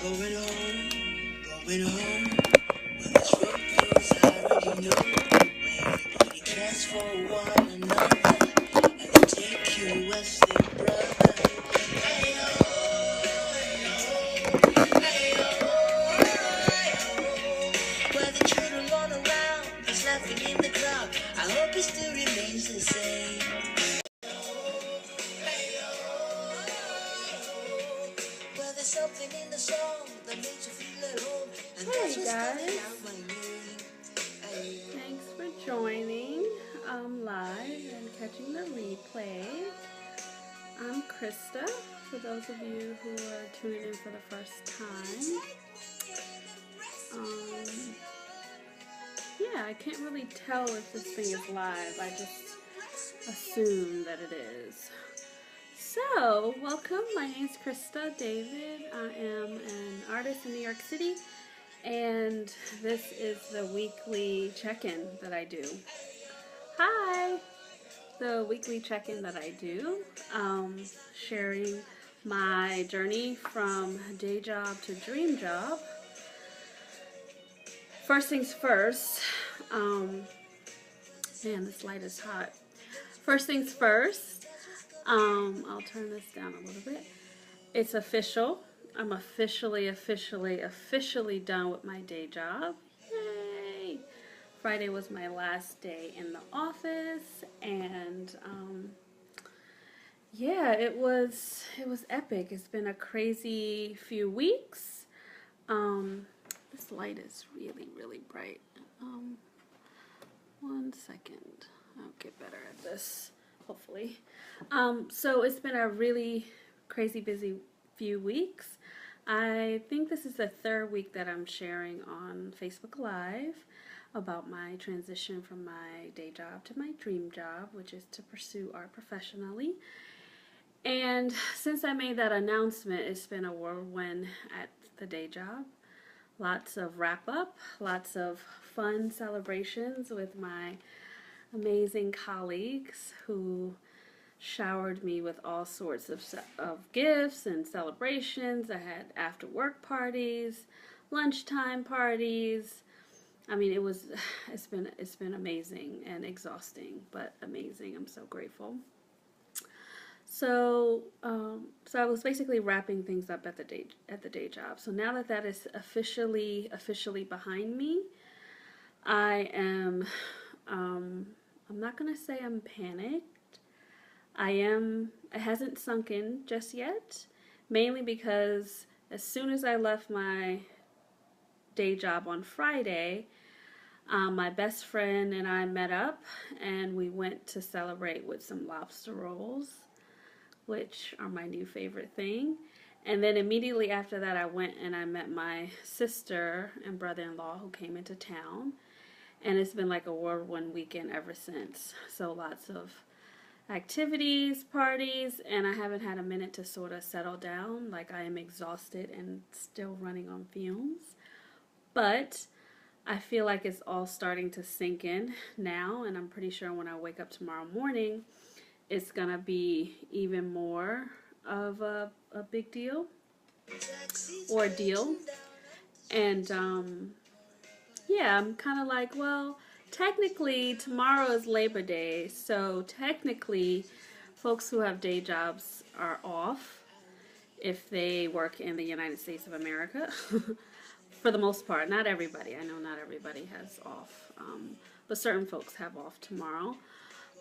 Going home, going home. Well, this road feels I already know. Where everybody cares for one another. And they take you as their brother. Hey, oh, hey, oh, hey, oh. Where the children run around, there's laughing in the crowd. I hope it still remains the same. Well, there's something in the song that makes you feel at home. And that's what's calling out my name. Hey, Thanks for joining live and catching the replay. I'm Krista, for those of you who are tuning in for the first time. Yeah, I can't really tell if this thing is live. I just assume that it is. So, welcome. My name is Krista David. I am an artist in New York City, and this is the weekly check-in that I do. Hi! The weekly check-in that I do, sharing my journey from day job to dream job. First things first, man, this light is hot. First things first, I'll turn this down a little bit. It's official. I'm officially done with my day job. Yay! Friday was my last day in the office, and yeah, it was epic. It's been a crazy few weeks. This light is really bright. One second. I'll get better at this, hopefully. So it's been a really crazy busy few weeks. I think this is the third week that I'm sharing on Facebook Live about my transition from my day job to my dream job, which is to pursue art professionally. And since I made that announcement, it's been a whirlwind at the day job. Lots of wrap up, lots of fun celebrations with my amazing colleagues who showered me with all sorts of gifts and celebrations. I had after work parties, lunchtime parties. I mean, it's been amazing and exhausting, but amazing. I'm so grateful. So I was basically wrapping things up at the day job. So now that is officially behind me, I am. I'm not gonna say I'm panicked. I am. It hasn't sunk in just yet, mainly because as soon as I left my day job on Friday, my best friend and I met up and we went to celebrate with some lobster rolls, which are my new favorite thing. And then immediately after that, I went and I met my sister and brother-in-law who came into town. And it's been like a whirlwind weekend ever since. So lots of activities, parties, and I haven't had a minute to sort of settle down. Like, I am exhausted and still running on fumes. But I feel like it's all starting to sink in now, and I'm pretty sure when I wake up tomorrow morning, it's gonna be even more of a big deal, ordeal. And yeah, I'm kind of like, well, technically tomorrow is Labor Day, so technically folks who have day jobs are off if they work in the United States of America. For the most part, not everybody. I know not everybody has off, but certain folks have off tomorrow.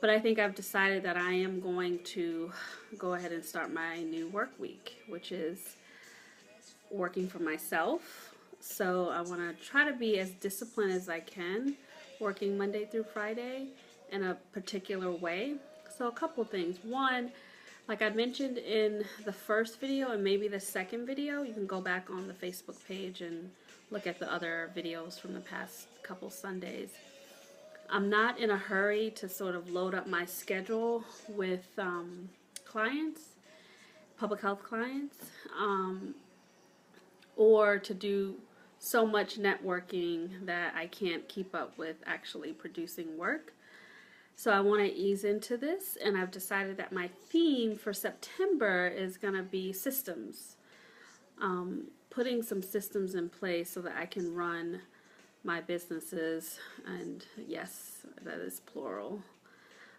But I think I've decided that I am going to go ahead and start my new work week, which is working for myself. So I want to try to be as disciplined as I can, working Monday through Friday in a particular way. So a couple things. One, like I mentioned in the first video and maybe the second video, you can go back on the Facebook page and look at the other videos from the past couple Sundays. I'm not in a hurry to sort of load up my schedule with clients, public health clients, or to do so much networking that I can't keep up with actually producing work. So I want to ease into this, and I've decided that my theme for September is going to be systems. putting some systems in place so that I can run my businesses, and yes, that is plural,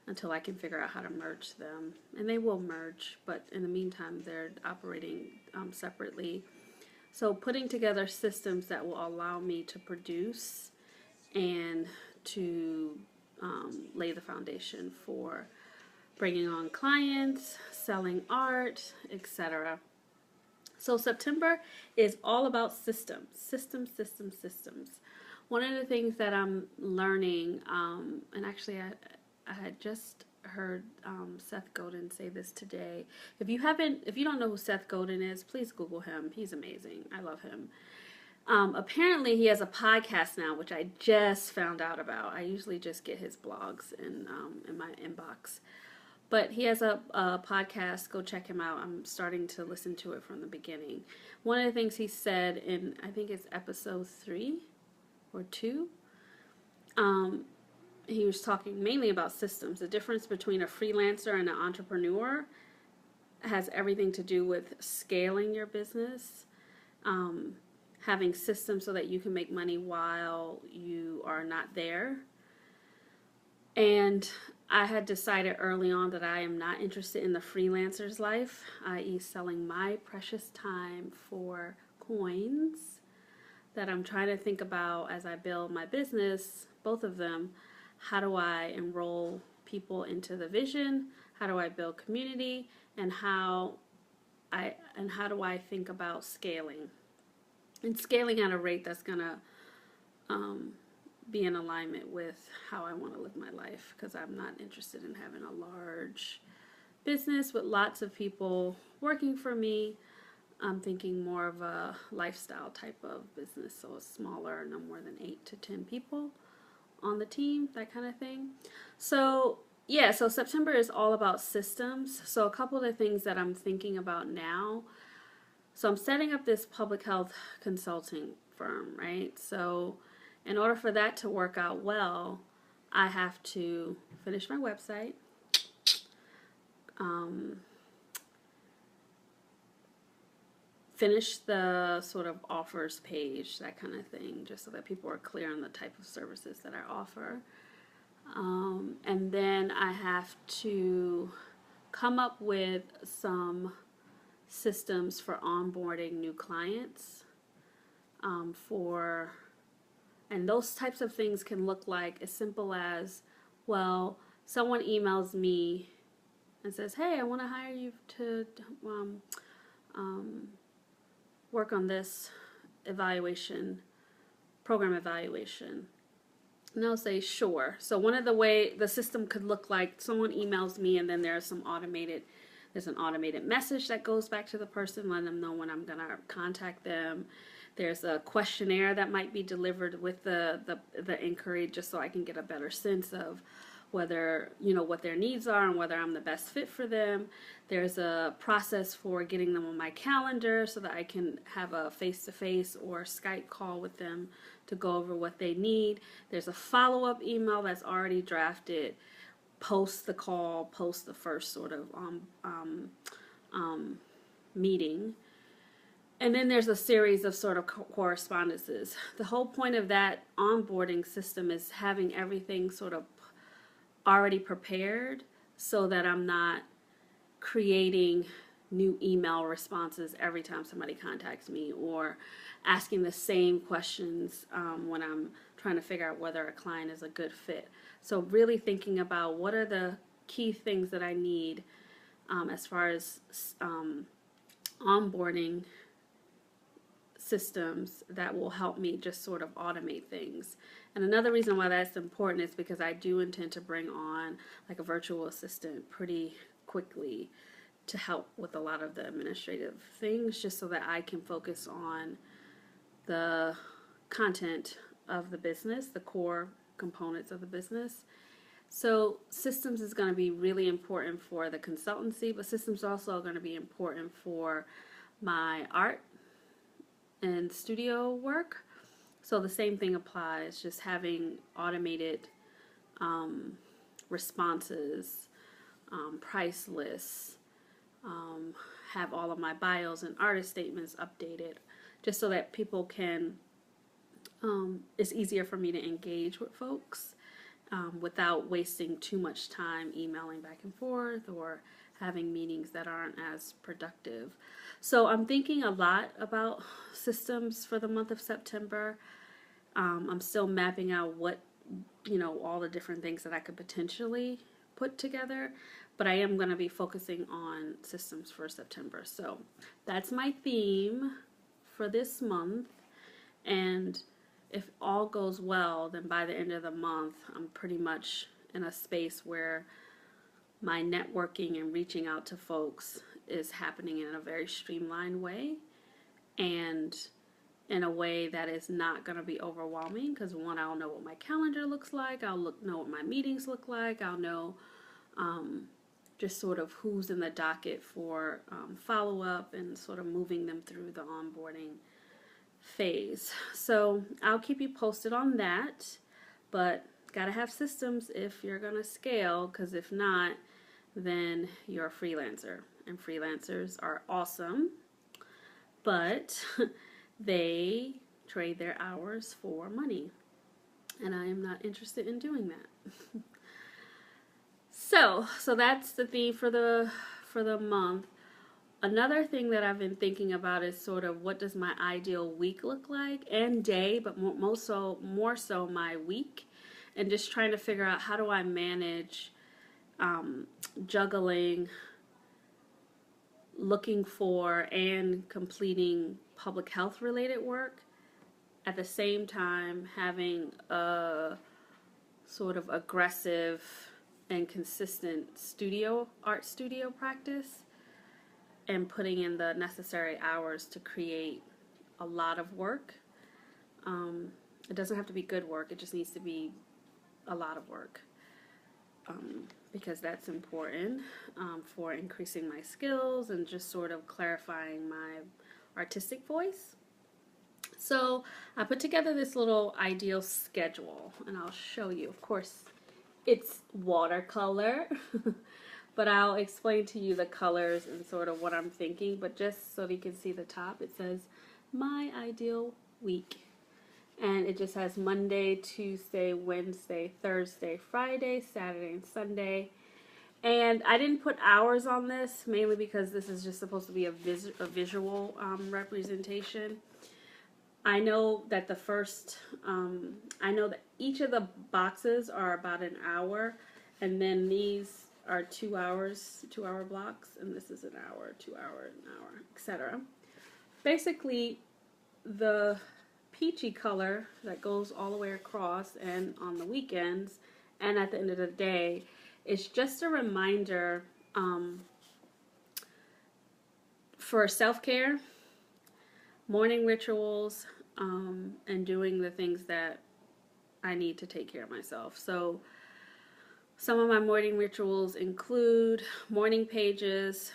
until I can figure out how to merge them. And they will merge, but in the meantime, they're operating separately. So putting together systems that will allow me to produce and to lay the foundation for bringing on clients, selling art, etc. So September is all about systems, systems, systems, systems. One of the things that I'm learning, and actually I had just heard Seth Godin say this today. If you don't know who Seth Godin is, please Google him. He's amazing. I love him. Apparently he has a podcast now, which I just found out about. I usually just get his blogs in my inbox. But he has a podcast. Go check him out. I'm starting to listen to it from the beginning. One of the things he said in, I think it's episode 3 or 2, he was talking mainly about systems. The difference between a freelancer and an entrepreneur has everything to do with scaling your business, having systems so that you can make money while you are not there. And I had decided early on that I am not interested in the freelancer's life, i.e. selling my precious time for coins, that I'm trying to think about as I build my business, both of them. How do I enroll people into the vision? How do I build community? And how do I think about scaling? And scaling at a rate that's going to be in alignment with how I want to live my life, because I'm not interested in having a large business with lots of people working for me. I'm thinking more of a lifestyle type of business, so it's smaller, no more than 8 to 10 people on the team, that kind of thing. So yeah, so September is all about systems. So a couple of the things that I'm thinking about now. So I'm setting up this public health consulting firm, right? So in order for that to work out well, I have to finish my website, finish the sort of offers page, that kind of thing, just so that people are clear on the type of services that I offer. And then I have to come up with some systems for onboarding new clients, and those types of things can look like as simple as, well, someone emails me and says, hey, I want to hire you to work on this program evaluation. And I'll say, sure. So one of the way the system could look like, someone emails me and then there's an automated message that goes back to the person, letting them know when I'm going to contact them. There's a questionnaire that might be delivered with the inquiry, just so I can get a better sense of whether, what their needs are and whether I'm the best fit for them. There's a process for getting them on my calendar so that I can have a face-to-face or Skype call with them to go over what they need. There's a follow-up email that's already drafted post the call, post the first sort of meeting. And then there's a series of sort of correspondences. The whole point of that onboarding system is having everything sort of already prepared so that I'm not creating new email responses every time somebody contacts me, or asking the same questions when I'm trying to figure out whether a client is a good fit. So really thinking about what are the key things that I need as far as onboarding systems that will help me just sort of automate things. And another reason why that's important is because I do intend to bring on like a virtual assistant pretty quickly to help with a lot of the administrative things, just so that I can focus on the content of the business, the core components of the business. So systems is going to be really important for the consultancy, but systems also are going to be important for my art and studio work. So the same thing applies, just having automated responses, price lists, have all of my bios and artist statements updated, just so that people can, it's easier for me to engage with folks without wasting too much time emailing back and forth or having meetings that aren't as productive. So I'm thinking a lot about systems for the month of September. I'm still mapping out what, all the different things that I could potentially put together, but I am going to be focusing on systems for September. So that's my theme for this month. And if all goes well, then by the end of the month, I'm pretty much in a space where my networking and reaching out to folks is happening in a very streamlined way, and in a way that is not going to be overwhelming, because one, I'll know what my calendar looks like, know what my meetings look like, I'll know just sort of who's in the docket for follow-up and sort of moving them through the onboarding phase. So I'll keep you posted on that, but gotta have systems if you're gonna scale, because if not, then you're a freelancer, and freelancers are awesome, but they trade their hours for money, and I am not interested in doing that. So that's the theme for the month. Another thing that I've been thinking about is sort of what does my ideal week look like, and day, but more so my week, and just trying to figure out how do I manage juggling, looking for and completing public health related work, at the same time having a sort of aggressive and consistent art studio practice, and putting in the necessary hours to create a lot of work. It doesn't have to be good work, it just needs to be a lot of work, because that's important for increasing my skills and just sort of clarifying my artistic voice. So I put together this little ideal schedule, and I'll show you. Of course, it's watercolor, but I'll explain to you the colors and sort of what I'm thinking. But just so you can see the top, it says my ideal week. And it just has Monday, Tuesday, Wednesday, Thursday, Friday, Saturday, and Sunday. And I didn't put hours on this, mainly because this is just supposed to be a visual representation. I know that I know that each of the boxes are about an hour, and then these are 2 hours, 2-hour blocks, and this is an hour, 2 hour, an hour, etc. Basically, the peachy color that goes all the way across and on the weekends and at the end of the day is just a reminder for self-care, morning rituals, and doing the things that I need to take care of myself. So some of my morning rituals include morning pages,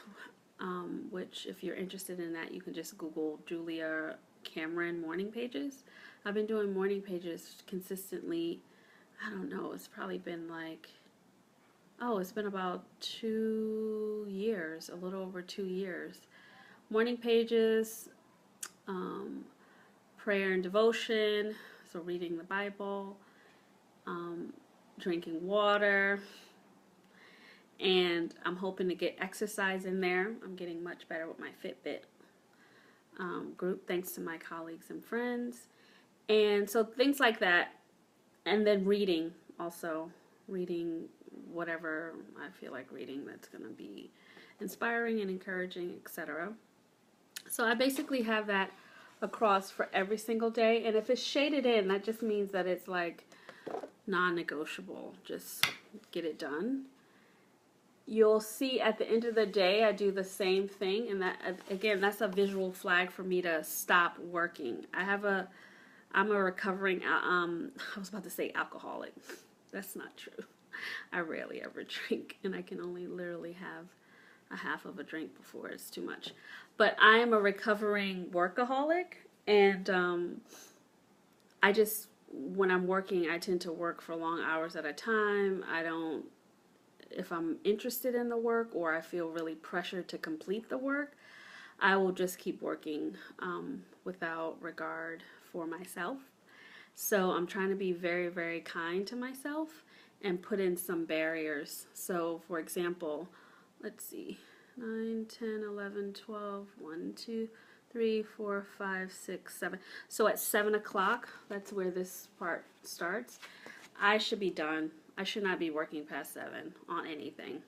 which if you're interested in that, you can just Google Julia Cameron morning pages. I've been doing morning pages consistently. I don't know, it's probably been it's been about 2 years, a little over 2 years. Morning pages, prayer and devotion, so reading the Bible, drinking water, and I'm hoping to get exercise in there. I'm getting much better with my Fitbit group, thanks to my colleagues and friends. And so things like that. And then reading, also reading whatever I feel like reading that's going to be inspiring and encouraging, etc. So I basically have that across for every single day. And if it's shaded in, that just means that it's like non-negotiable. Just get it done. You'll see at the end of the day, I do the same thing, and that, again, that's a visual flag for me to stop working. I'm a recovering, I was about to say alcoholic. That's not true. I rarely ever drink, and I can only literally have a half of a drink before it's too much. But I am a recovering workaholic, and when I'm working, I tend to work for long hours at a time. If I'm interested in the work or I feel really pressured to complete the work, I will just keep working without regard for myself. So I'm trying to be very, very kind to myself and put in some barriers. So, for example, let's see, 9, 10, 11, 12, 1, 2, 3, 4, 5, 6, 7. So at 7 o'clock, that's where this part starts. I should be done. I should not be working past 7 on anything.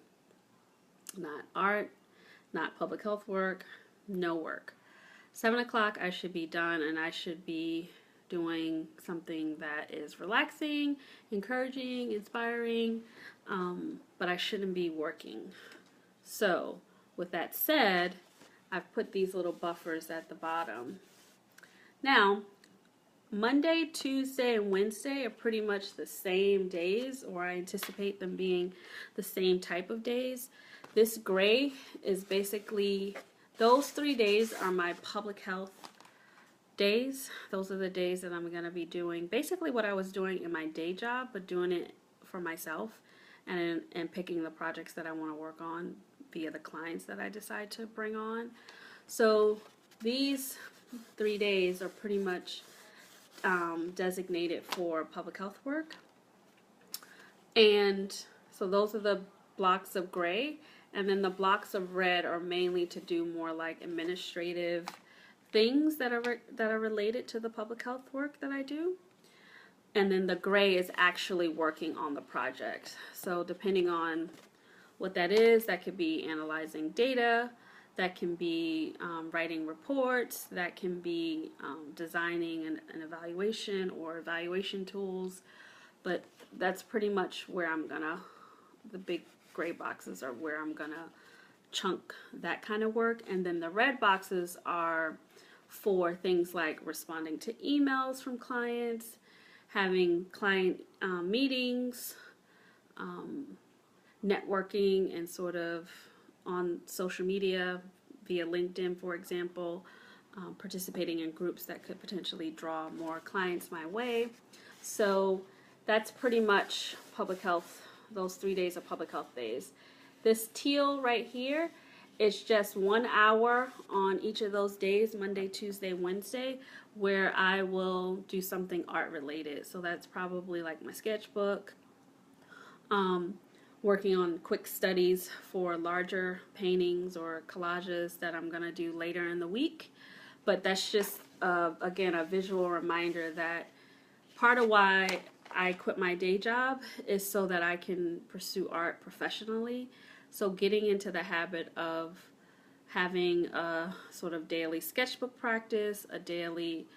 Not art, not public health work, no work. 7 o'clock, I should be done, and I should be doing something that is relaxing, encouraging, inspiring, but I shouldn't be working. So, with that said, I've put these little buffers at the bottom. Now, Monday, Tuesday, and Wednesday are pretty much the same days, or I anticipate them being the same type of days. This gray is basically, those 3 days are my public health days. Those are the days that I'm going to be doing basically what I was doing in my day job, but doing it for myself and picking the projects that I want to work on via the clients that I decide to bring on. So these 3 days are pretty much designated for public health work. And so those are the blocks of gray, and then the blocks of red are mainly to do more like administrative things that are related to the public health work that I do. And then the gray is actually working on the project. So depending on what that is, that could be analyzing data, that can be writing reports, that can be designing an evaluation or evaluation tools. But that's pretty much where I'm gonna, the big gray boxes are where I'm gonna chunk that kind of work. And then the red boxes are for things like responding to emails from clients, having client meetings, networking and sort of on social media via LinkedIn, for example, participating in groups that could potentially draw more clients my way. So that's pretty much public health, those 3 days of public health days. This teal right here is just 1 hour on each of those days, Monday, Tuesday, Wednesday, where I will do something art related. So that's probably like my sketchbook, working on quick studies for larger paintings or collages that I'm going to do later in the week. But that's just, again, a visual reminder that part of why I quit my day job is so that I can pursue art professionally. So getting into the habit of having a sort of daily sketchbook practice, a daily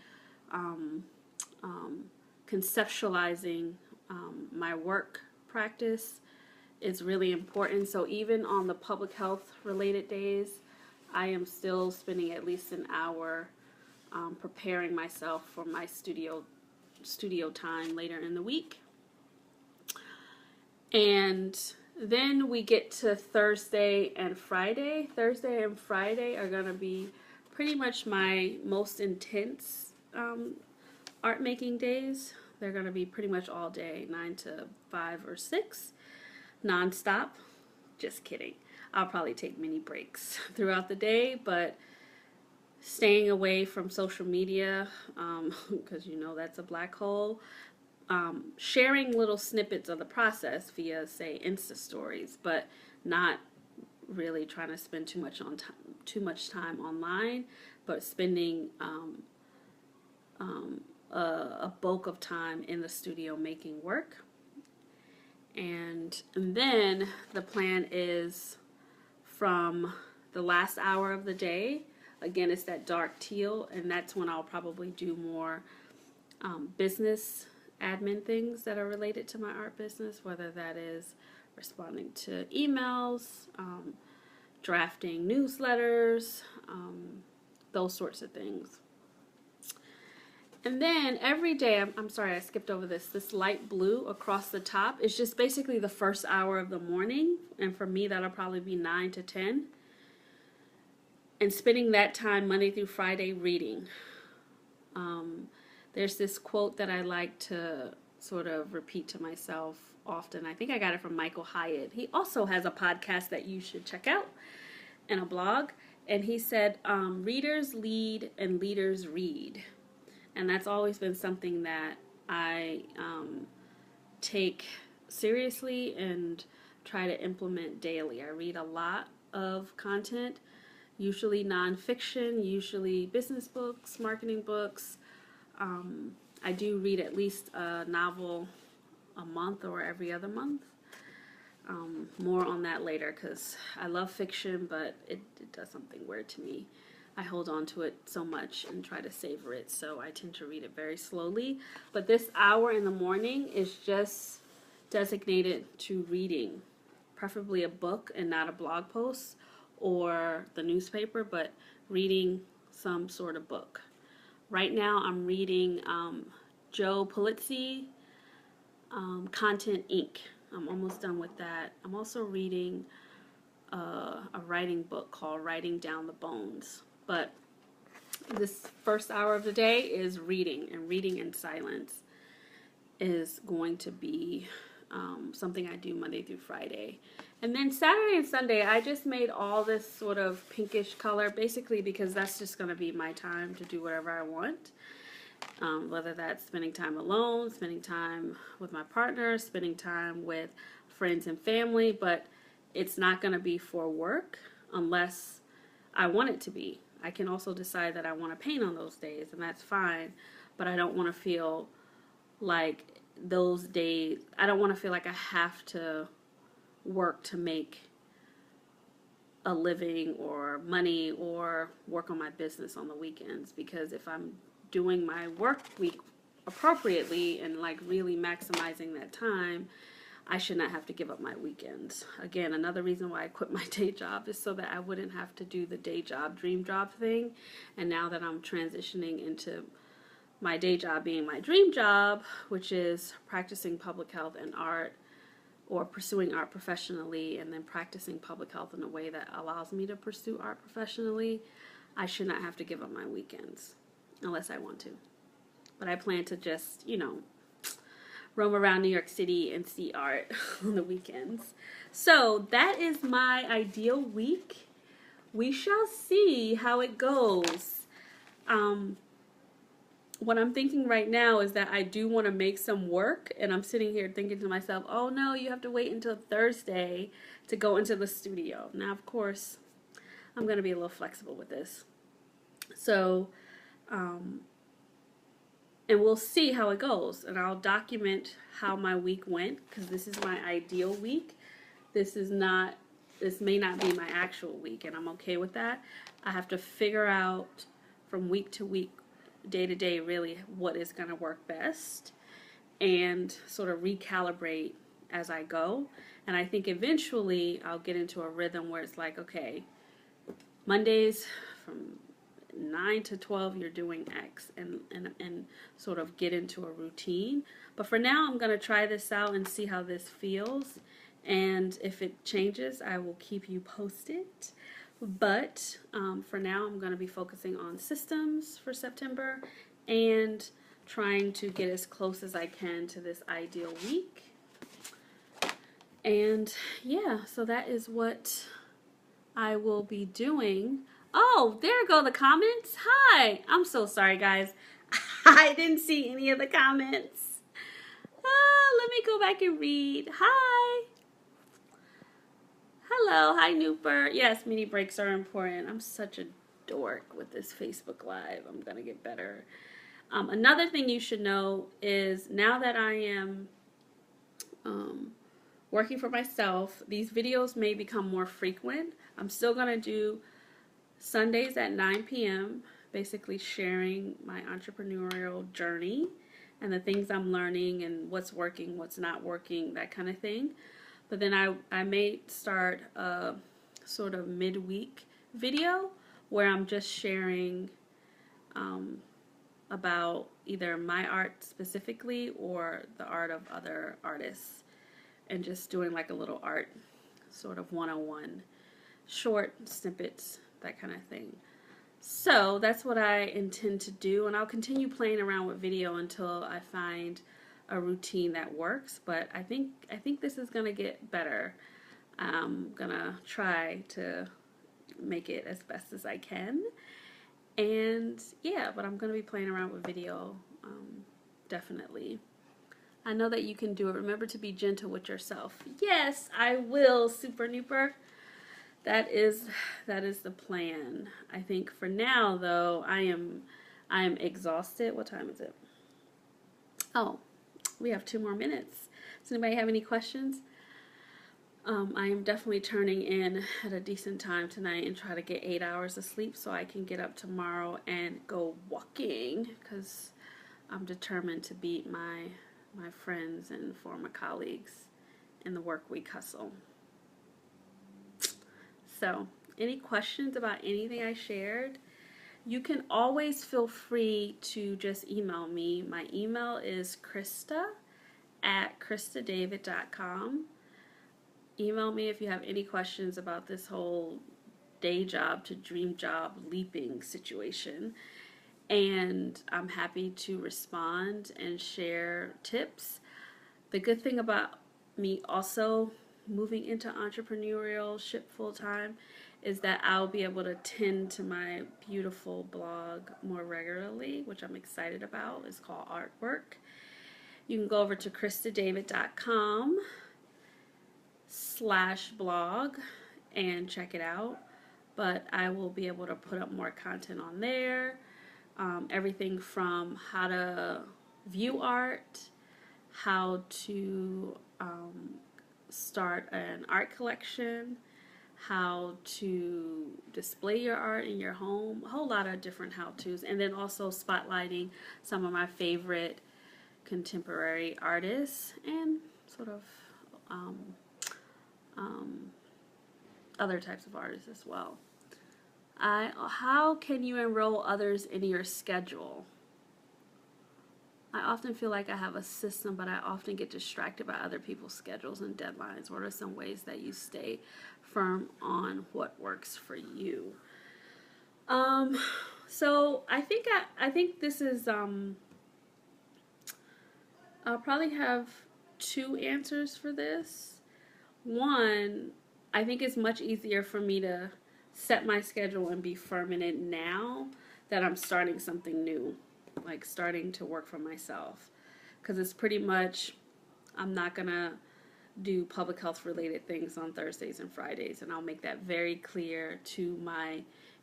conceptualizing my work practice is really important. So even on the public health related days, I am still spending at least an hour preparing myself for my studio time later in the week. And then we get to Thursday and Friday. Thursday and Friday are going to be pretty much my most intense art making days. They're going to be pretty much all day, 9 to 5 or 6, nonstop. Just kidding. I'll probably take mini breaks throughout the day, but staying away from social media, because you know that's a black hole. Sharing little snippets of the process via, say, Insta stories, but not really trying to spend too much time online, but spending a bulk of time in the studio making work. And then the plan is from the last hour of the day, again, it's that dark teal, and that's when I'll probably do more business admin things that are related to my art business, whether that is responding to emails, drafting newsletters, those sorts of things. And then every day, I'm sorry, I skipped over this light blue across the top is just basically the first hour of the morning. And for me, that'll probably be 9 to 10. And spending that time Monday through Friday reading. There's this quote that I like to sort of repeat to myself often. I think I got it from Michael Hyatt. He also has a podcast that you should check out and a blog. and he said, readers lead and leaders read. And that's always been something that I take seriously and try to implement daily. I read a lot of content, usually nonfiction, usually business books, marketing books. I do read at least a novel a month or every other month. More on that later because I love fiction, but it does something weird to me. I hold on to it so much and try to savor it, so I tend to read it very slowly. But this hour in the morning is just designated to reading, preferably a book and not a blog post or the newspaper, but reading some sort of book. Right now I'm reading Joe Pulizzi, Content Inc. I'm almost done with that. I'm also reading a writing book called Writing Down the Bones. But this first hour of the day is reading, and reading in silence is going to be something I do Monday through Friday. And then Saturday and Sunday, I just made all this sort of pinkish color, basically because that's just going to be my time to do whatever I want. Whether that's spending time alone, spending time with my partner, spending time with friends and family, but it's not going to be for work unless I want it to be. I can also decide that I want to paint on those days, and that's fine, but I don't want to feel like those days, I don't want to feel like I have to work to make a living or money or work on my business on the weekends, because if I'm doing my work week appropriately and like really maximizing that time, I should not have to give up my weekends. Again, another reason why I quit my day job is so that I wouldn't have to do the day job, dream job thing. And now that I'm transitioning into my day job being my dream job, which is practicing public health and art, or pursuing art professionally and then practicing public health in a way that allows me to pursue art professionally, I should not have to give up my weekends unless I want to. But I plan to just, roam around New York City and see art on the weekends. So that is my ideal week. We shall see how it goes. What I'm thinking right now is that I do want to make some work, and I'm sitting here thinking to myself, oh no, you have to wait until Thursday to go into the studio. Now, of course, I'm going to be a little flexible with this. So, and we'll see how it goes, and I'll document how my week went, because this is my ideal week. This may not be my actual week, and I'm okay with that. I have to figure out from week to week, day to day, really what is going to work best, and sort of recalibrate as I go. And I think eventually I'll get into a rhythm where it's like, okay, Mondays from 9 to 12 you're doing X, and sort of get into a routine. But for now, I'm going to try this out and see how this feels, and if it changes, I will keep you posted. But for now, I'm going to be focusing on systems for September and trying to get as close as I can to this ideal week. And yeah, so that is what I will be doing. Oh, there go the comments. Hi. I'm so sorry, guys. I didn't see any of the comments. Let me go back and read. Hi. Hello. Hi, Nooper. Yes, mini breaks are important. I'm such a dork with this Facebook Live. I'm going to get better. Another thing you should know is now that I am working for myself, these videos may become more frequent. I'm still going to do Sundays at 9 p.m., basically sharing my entrepreneurial journey and the things I'm learning and what's working, what's not working, that kind of thing. But then I may start a sort of midweek video where I'm just sharing about either my art specifically or the art of other artists, and just doing like a little art sort of 101, short snippets, that kind of thing. So that's what I intend to do, and I'll continue playing around with video until I find a routine that works. But I think this is gonna get better. I'm gonna try to make it as best as I can. And yeah, but I'm going to be playing around with video, definitely. I know that you can do it. Remember to be gentle with yourself. Yes, I will, Super Nooper. That is the plan. I think for now though, I am exhausted. What time is it? Oh, we have 2 more minutes. Does anybody have any questions? I am definitely turning in at a decent time tonight and try to get 8 hours of sleep so I can get up tomorrow and go walking, because I'm determined to beat my friends and former colleagues in the work week hustle. So, any questions about anything I shared? You can always feel free to just email me. My email is krista@kristadavid.com. Email me if you have any questions about this whole day job to dream job leaping situation. And I'm happy to respond and share tips. The good thing about me also moving into entrepreneurship full time is that I'll be able to tend to my beautiful blog more regularly, which I'm excited about. It's called Artwork. You can go over to kristadavid.com/blog and check it out. But I will be able to put up more content on there. Everything from how to view art, how to start an art collection, how to display your art in your home, a whole lot of different how-tos, and then also spotlighting some of my favorite contemporary artists and sort of other types of artists as well. How can you enroll others in your schedule? I often feel like I have a system, but I often get distracted by other people's schedules and deadlines. What are some ways that you stay firm on what works for you? So I think this is I'll probably have 2 answers for this. One, I think it's much easier for me to set my schedule and be firm in it now that I'm starting something new, like starting to work for myself. Because it's pretty much, I'm not going to do public health related things on Thursdays and Fridays, and I'll make that very clear to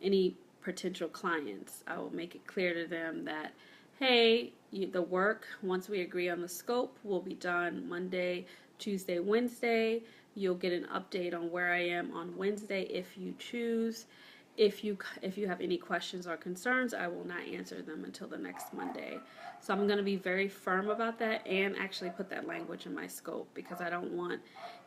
any potential clients. I will make it clear to them that, hey, the work, once we agree on the scope, will be done Monday, Tuesday, Wednesday. You'll get an update on where I am on Wednesday if you choose. If you have any questions or concerns, I will not answer them until the next Monday. So I'm going to be very firm about that and actually put that language in my scope, because I don't want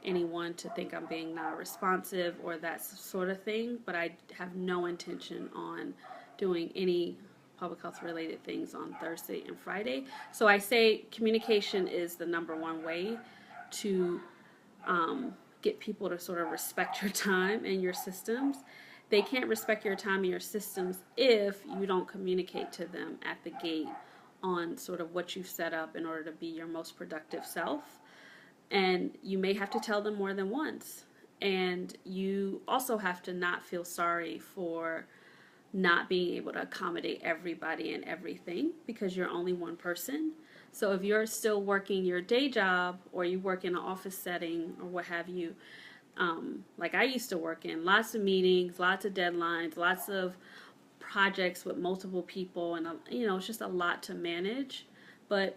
anyone to think I'm being not responsive or that sort of thing. But I have no intention on doing any public health related things on Thursday and Friday. So I say communication is the #1 way to get people to sort of respect your time and your systems. They can't respect your time and your systems if you don't communicate to them at the gate on sort of what you've set up in order to be your most productive self. And you may have to tell them more than once. And you also have to not feel sorry for not being able to accommodate everybody and everything, because you're only one person. So if you're still working your day job, or you work in an office setting or what have you, like I used to work in, lots of meetings, lots of deadlines, lots of projects with multiple people, and it's just a lot to manage. But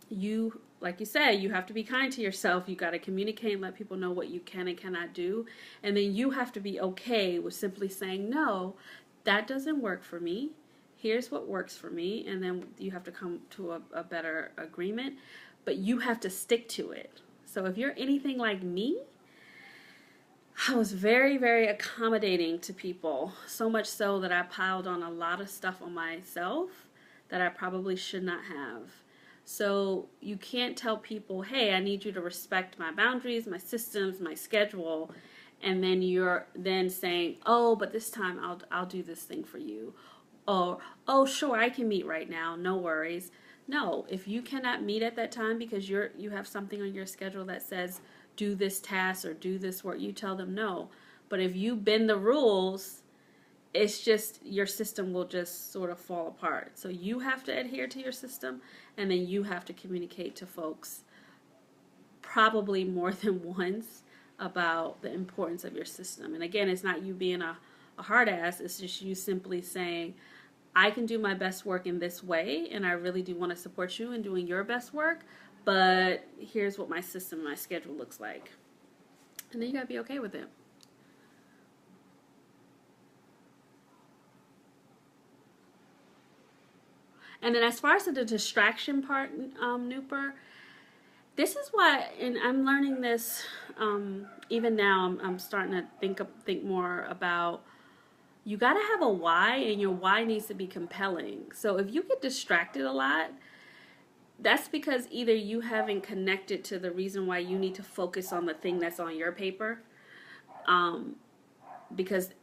you, like you said, you have to be kind to yourself. You got to communicate and let people know what you can and cannot do. And then you have to be okay with simply saying, no, that doesn't work for me. Here's what works for me. And then you have to come to a better agreement. But you have to stick to it. So if you're anything like me, I was very, very accommodating to people. So much so that I piled on a lot of stuff on myself that I probably should not have. So you can't tell people, hey, I need you to respect my boundaries, my systems, my schedule, and then you're then saying, oh, but this time I'll do this thing for you. Or, oh, sure, I can meet right now, no worries. No, if you cannot meet at that time because you have something on your schedule that says do this task or do this work, you tell them no. But if you bend the rules, it's just your system will just sort of fall apart. So you have to adhere to your system, and then you have to communicate to folks probably more than once about the importance of your system. And again, it's not you being a hard ass, it's just you simply saying, I can do my best work in this way, and I really do want to support you in doing your best work, but here's what my system, my schedule looks like. And then you gotta be okay with it. And then as far as the distraction part, Nooper, this is why, and I'm learning this even now. I'm starting to think more about. You got to have a why, and your why needs to be compelling. So if you get distracted a lot, that's because either you haven't connected to the reason why you need to focus on the thing that's on your paper.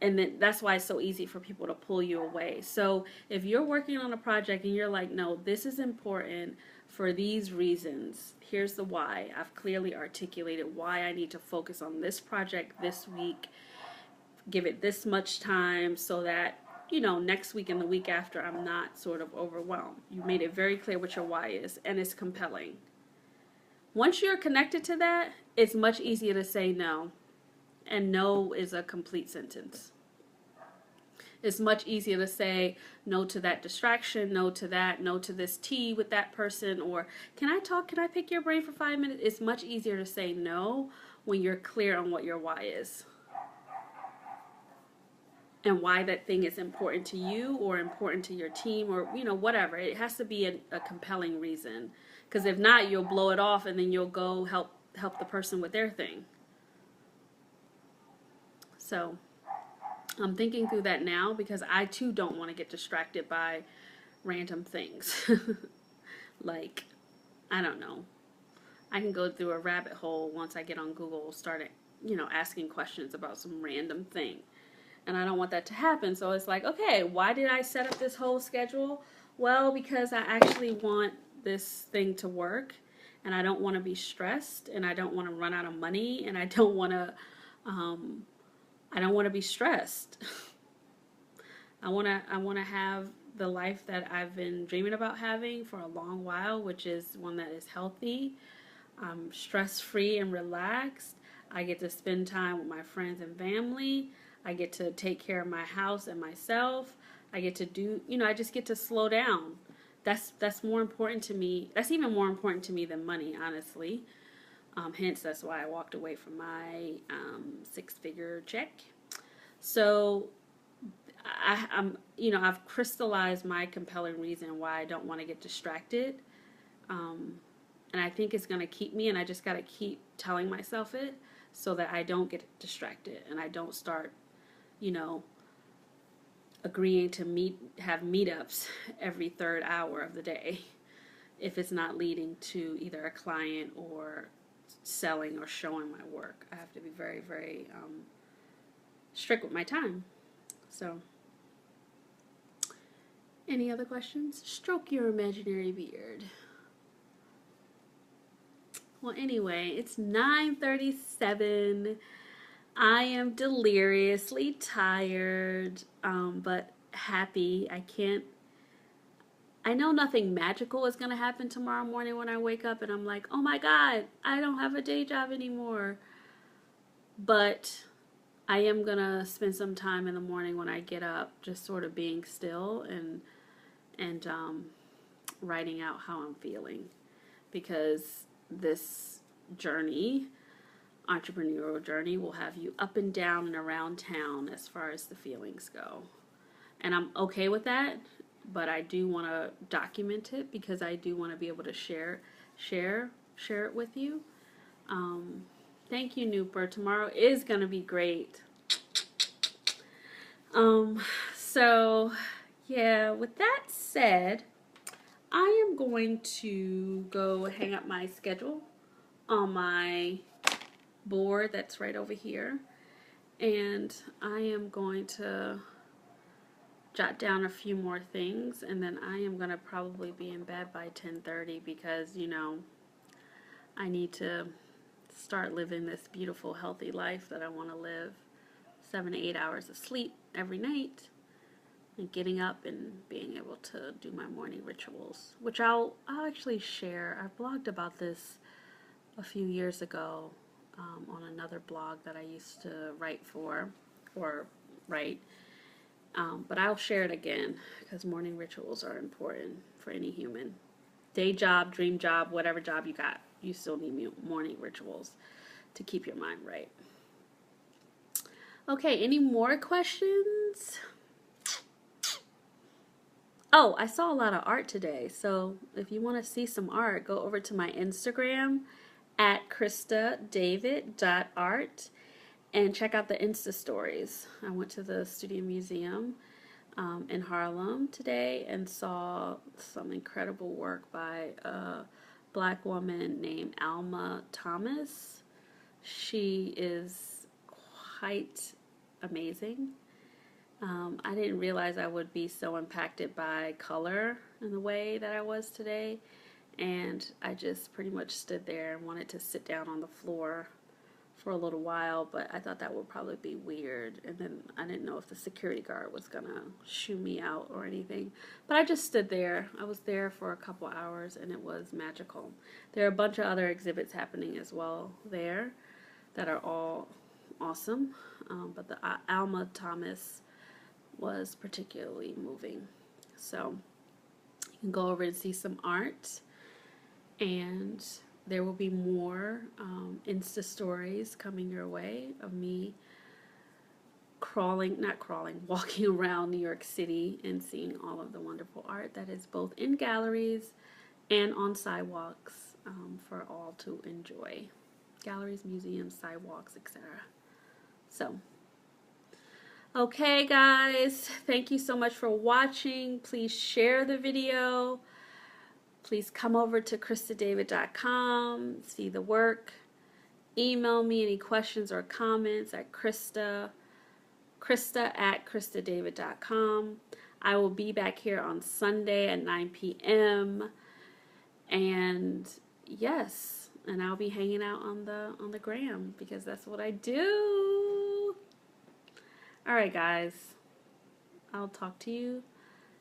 And then that's why it's so easy for people to pull you away. So if you're working on a project and you're like, no, this is important for these reasons, here's the why. I've clearly articulated why I need to focus on this project this week, give it this much time so that, next week and the week after, I'm not sort of overwhelmed. You made it very clear what your why is, and it's compelling. Once you're connected to that, it's much easier to say no. And no is a complete sentence. It's much easier to say no to that distraction, no to that, no to this tea with that person, or can I pick your brain for 5 minutes? It's much easier to say no when you're clear on what your why is. And why that thing is important to you or important to your team or, whatever. It has to be a compelling reason. Because if not, you'll blow it off and then you'll go help the person with their thing. So I'm thinking through that now because I too don't want to get distracted by random things. Like, I don't know. I can go through a rabbit hole once I get on Google, start, asking questions about some random thing. And I don't want that to happen. So it's like, okay, why did I set up this whole schedule? Well, because I actually want this thing to work and I don't want to be stressed and I don't want to run out of money and I don't want to be stressed. I want to have the life that I've been dreaming about having for a long while, which is one that is healthy, stress-free and relaxed. I get to spend time with my friends and family. I get to take care of my house and myself. I get to do, I just get to slow down. That's more important to me. That's even more important to me than money, honestly. Hence, that's why I walked away from my 6-figure check. So I've crystallized my compelling reason why I don't want to get distracted. And I think it's going to keep me, and I just got to keep telling myself it so that I don't get distracted and I don't start, agreeing to have meetups every third hour of the day if it's not leading to either a client or selling or showing my work. I have to be very, very strict with my time. So, any other questions? Stroke your imaginary beard. Well, anyway, it's 9:37. I am deliriously tired, but happy. I know nothing magical is going to happen tomorrow morning when I wake up and I'm like, oh my God, I don't have a day job anymore. But I am going to spend some time in the morning when I get up just sort of being still and writing out how I'm feeling. Because this journey, entrepreneurial journey, will have you up and down and around town as far as the feelings go. And I'm okay with that, but I do want to document it because I do want to be able to share it with you. Thank you, Nooper. Tomorrow is going to be great. So yeah, with that said, I am going to go hang up my schedule on my board that's right over here, and I am going to jot down a few more things, and then I am going to probably be in bed by 10:30 because, I need to start living this beautiful, healthy life that I want to live. 7 to 8 hours of sleep every night, and getting up and being able to do my morning rituals, which I'll actually share. I blogged about this a few years ago on another blog that I used to write for, or write. But I'll share it again because morning rituals are important for any human. Day job, dream job, whatever job you got, you still need morning rituals to keep your mind right. Okay, any more questions? Oh, I saw a lot of art today. So if you want to see some art, go over to my Instagram at kristadavid.art and check out the Insta stories. I went to the Studio Museum in Harlem today and saw some incredible work by a black woman named Alma Thomas. She is quite amazing. I didn't realize I would be so impacted by color in the way that I was today, and I just pretty much stood there and wanted to sit down on the floor for a little while, but I thought that would probably be weird, and then I didn't know if the security guard was gonna shoo me out or anything, but I just stood there. I was there for a couple hours, and it was magical. There are a bunch of other exhibits happening as well there that are all awesome, but the Alma Thomas was particularly moving. So you can go over and see some art, and there will be more Insta stories coming your way of me walking around New York City and seeing all of the wonderful art that is both in galleries and on sidewalks for all to enjoy. Galleries, museums, sidewalks, etc. So, okay guys, thank you so much for watching. Please share the video. Please come over to kristadavid.com, see the work. Email me any questions or comments at krista at kristadavid.com. I will be back here on Sunday at 9 p.m. And yes, and I'll be hanging out on the gram because that's what I do. All right, guys. I'll talk to you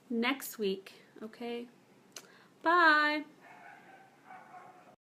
next week, okay? Bye.